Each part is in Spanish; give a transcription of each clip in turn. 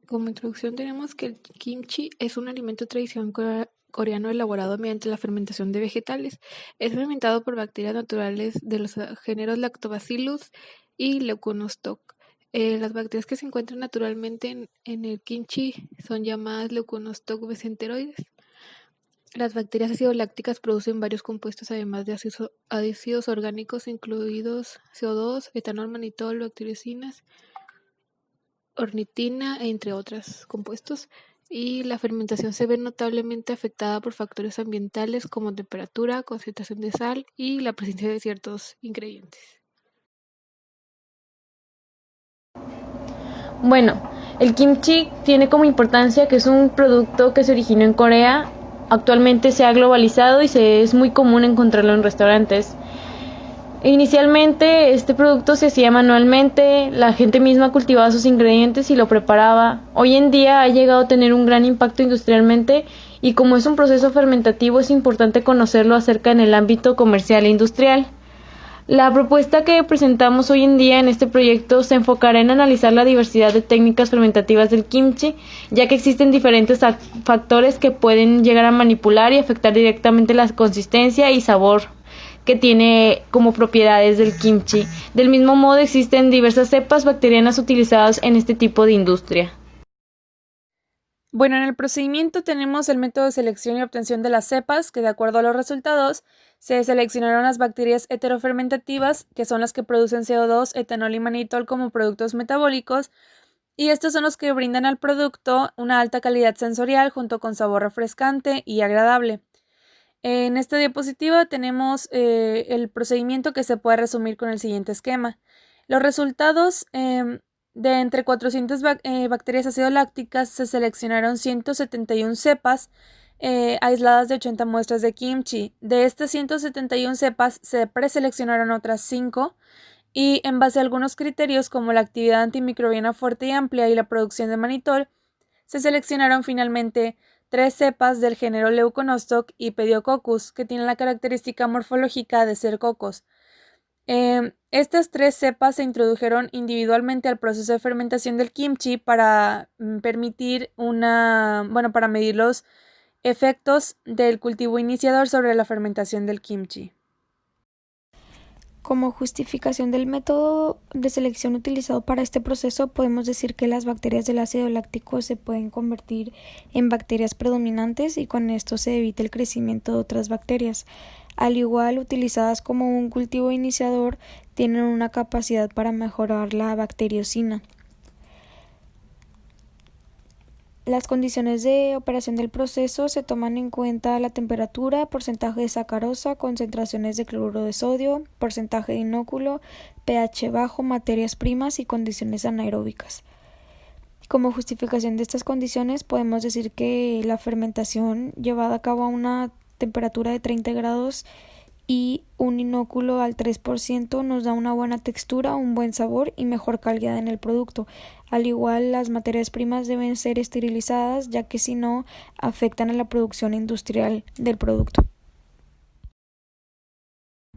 Como introducción tenemos que el kimchi es un alimento tradicional coreano elaborado mediante la fermentación de vegetales. Es fermentado por bacterias naturales de los géneros Lactobacillus y Leuconostoc. Las bacterias que se encuentran naturalmente en el kimchi son llamadas Leuconostoc mesenteroides. Las bacterias ácido-lácticas producen varios compuestos además de ácidos orgánicos incluidos CO2, etanol, manitol, bacteriocinas, ornitina, entre otros compuestos, y la fermentación se ve notablemente afectada por factores ambientales como temperatura, concentración de sal y la presencia de ciertos ingredientes. Bueno, el kimchi tiene como importancia que es un producto que se originó en Corea, actualmente se ha globalizado y es muy común encontrarlo en restaurantes. Inicialmente este producto se hacía manualmente, la gente misma cultivaba sus ingredientes y lo preparaba. Hoy en día ha llegado a tener un gran impacto industrialmente y como es un proceso fermentativo es importante conocerlo acerca en el ámbito comercial e industrial. La propuesta que presentamos hoy en día en este proyecto se enfocará en analizar la diversidad de técnicas fermentativas del kimchi, ya que existen diferentes factores que pueden llegar a manipular y afectar directamente la consistencia y sabor que tiene como propiedades del kimchi. Del mismo modo existen diversas cepas bacterianas utilizadas en este tipo de industria. Bueno, en el procedimiento tenemos el método de selección y obtención de las cepas, que de acuerdo a los resultados, se seleccionaron las bacterias heterofermentativas, que son las que producen CO2, etanol y manitol como productos metabólicos, y estos son los que brindan al producto una alta calidad sensorial junto con sabor refrescante y agradable. En esta diapositiva tenemos el procedimiento que se puede resumir con el siguiente esquema. Los resultados de entre 400 bacterias ácido-lácticas se seleccionaron 171 cepas aisladas de 80 muestras de kimchi. De estas 171 cepas se preseleccionaron otras 5 y en base a algunos criterios como la actividad antimicrobiana fuerte y amplia y la producción de manitol, se seleccionaron finalmente 3 cepas del género Leuconostoc y Pediococcus, que tienen la característica morfológica de ser cocos. Estas 3 cepas se introdujeron individualmente al proceso de fermentación del kimchi para permitir para medir los efectos del cultivo iniciador sobre la fermentación del kimchi. Como justificación del método de selección utilizado para este proceso, podemos decir que las bacterias del ácido láctico se pueden convertir en bacterias predominantes y con esto se evita el crecimiento de otras bacterias. Al igual, utilizadas como un cultivo iniciador, tienen una capacidad para mejorar la bacteriocina. Las condiciones de operación del proceso se toman en cuenta la temperatura, porcentaje de sacarosa, concentraciones de cloruro de sodio, porcentaje de inóculo, pH bajo, materias primas y condiciones anaeróbicas. Como justificación de estas condiciones podemos decir que la fermentación llevada a cabo a una temperatura de 30 grados y un inóculo al 3% nos da una buena textura, un buen sabor y mejor calidad en el producto. Al igual, las materias primas deben ser esterilizadas, ya que si no, afectan a la producción industrial del producto.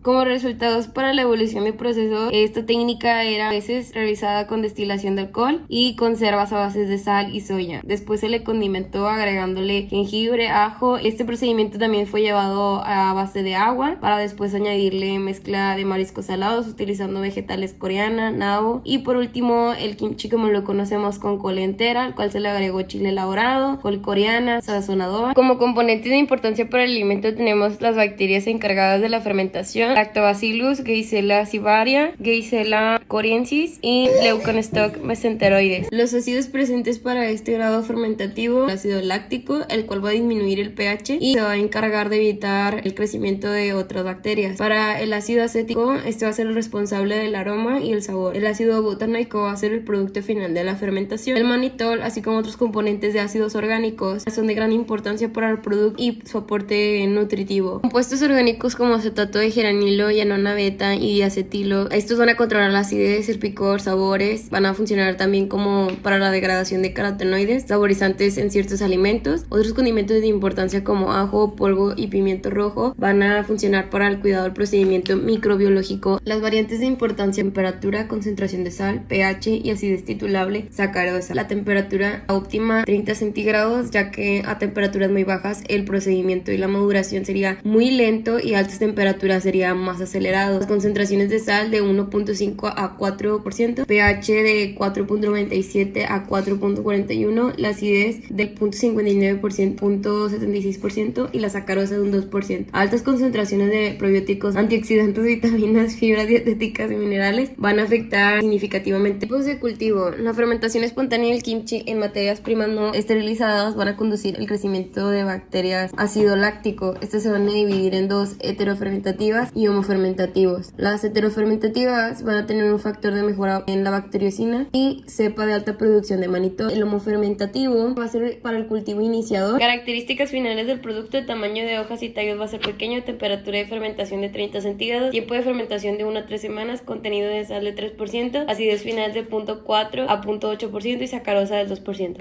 Como resultados para la evolución del proceso, esta técnica era a veces realizada con destilación de alcohol y conservas a bases de sal y soya. Después se le condimentó agregándole jengibre, ajo. Este procedimiento también fue llevado a base de agua para después añadirle mezcla de mariscos salados utilizando vegetales coreana, nabo y por último el kimchi como lo conocemos con col entera, al cual se le agregó chile elaborado, col coreana, sazonador. Como componente de importancia para el alimento tenemos las bacterias encargadas de la fermentación: Lactobacillus, Geisella civaria, Geisella coriensis y Leuconostoc mesenteroides. Los ácidos presentes para este grado fermentativo: el ácido láctico, el cual va a disminuir el pH y se va a encargar de evitar el crecimiento de otras bacterias. Para el ácido acético, este va a ser el responsable del aroma y el sabor. El ácido butánico va a ser el producto final de la fermentación. El manitol, así como otros componentes de ácidos orgánicos, son de gran importancia para el producto y su aporte nutritivo. Compuestos orgánicos como acetato de geranio vinilo, llanona beta y diacetilo. Estos van a controlar la acidez, el picor, sabores. Van a funcionar también como para la degradación de carotenoides, saborizantes en ciertos alimentos. Otros condimentos de importancia como ajo, polvo y pimiento rojo van a funcionar para el cuidado del procedimiento microbiológico. Las variantes de importancia: temperatura, concentración de sal, pH y acidez titulable, sacarosa. La temperatura óptima 30 centígrados, ya que a temperaturas muy bajas el procedimiento y la maduración sería muy lento y a altas temperaturas sería más acelerado. Las concentraciones de sal de 1.5 a 4%, pH de 4.97 a 4.41, la acidez del 0.59%, 0.76% y la sacarosa de un 2%. Altas concentraciones de probióticos, antioxidantes, vitaminas, fibras dietéticas y minerales van a afectar significativamente tipos de cultivo. La fermentación espontánea del kimchi en materias primas no esterilizadas van a conducir el crecimiento de bacterias ácido láctico. Estas se van a dividir en dos: heterofermentativas y homofermentativos. Las heterofermentativas van a tener un factor de mejora en la bacteriocina y cepa de alta producción de manitol. El homofermentativo va a ser para el cultivo iniciador. Características finales del producto: el tamaño de hojas y tallos va a ser pequeño, temperatura de fermentación de 30 centígrados, tiempo de fermentación de 1 a 3 semanas, contenido de sal de 3%, acidez final de 0.4 a 0.8% y sacarosa del 2%.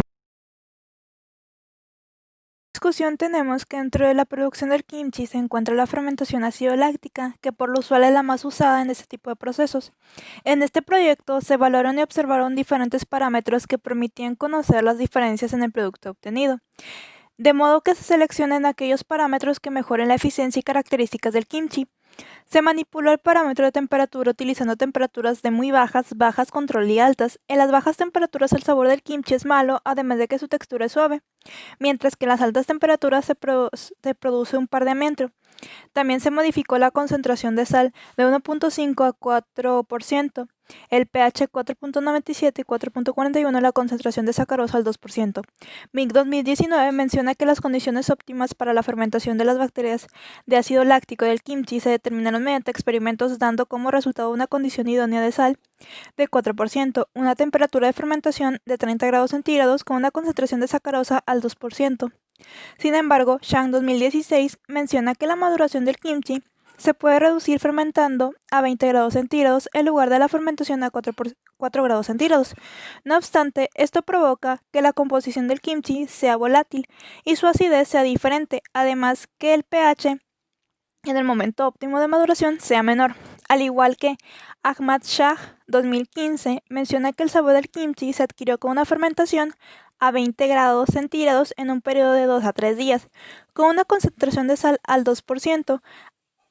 Discusión tenemos que dentro de la producción del kimchi se encuentra la fermentación ácido-láctica, que por lo usual es la más usada en este tipo de procesos. En este proyecto se evaluaron y observaron diferentes parámetros que permitían conocer las diferencias en el producto obtenido, de modo que se seleccionen aquellos parámetros que mejoren la eficiencia y características del kimchi. Se manipuló el parámetro de temperatura utilizando temperaturas de muy bajas, bajas, control y altas. En las bajas temperaturas el sabor del kimchi es malo, además de que su textura es suave, mientras que en las altas temperaturas se produce un par de ambiente. También se modificó la concentración de sal de 1.5 a 4%, el pH 4.97 y 4.41, la concentración de sacarosa al 2%. MIC 2019 menciona que las condiciones óptimas para la fermentación de las bacterias de ácido láctico del kimchi se determinaron mediante experimentos, dando como resultado una condición idónea de sal de 4%, una temperatura de fermentación de 30 grados centígrados con una concentración de sacarosa al 2%. Sin embargo, Shang 2016 menciona que la maduración del kimchi se puede reducir fermentando a 20 grados centígrados en lugar de la fermentación a 4 grados centígrados. No obstante, esto provoca que la composición del kimchi sea volátil y su acidez sea diferente, además que el pH en el momento óptimo de maduración sea menor. Al igual que Ahmad Shah 2015 menciona que el sabor del kimchi se adquirió con una fermentación a 20 grados centígrados en un periodo de 2 a 3 días, con una concentración de sal al 2%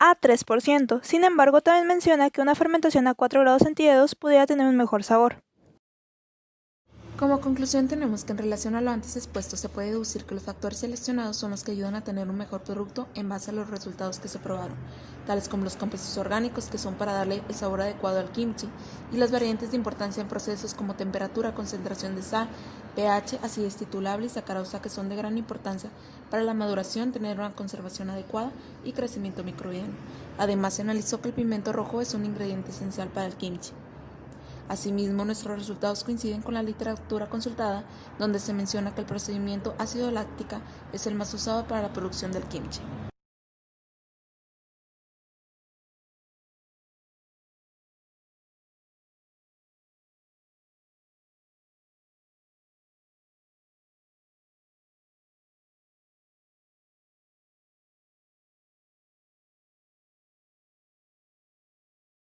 a 3%. Sin embargo, también menciona que una fermentación a 4 grados centígrados pudiera tener un mejor sabor. Como conclusión tenemos que en relación a lo antes expuesto se puede deducir que los factores seleccionados son los que ayudan a tener un mejor producto en base a los resultados que se probaron, tales como los compuestos orgánicos que son para darle el sabor adecuado al kimchi y las variantes de importancia en procesos como temperatura, concentración de sal, pH, acidez titulable y sacarosa que son de gran importancia para la maduración, tener una conservación adecuada y crecimiento microbiano. Además se analizó que el pimiento rojo es un ingrediente esencial para el kimchi. Asimismo, nuestros resultados coinciden con la literatura consultada, donde se menciona que el procedimiento ácido-láctica es el más usado para la producción del kimchi.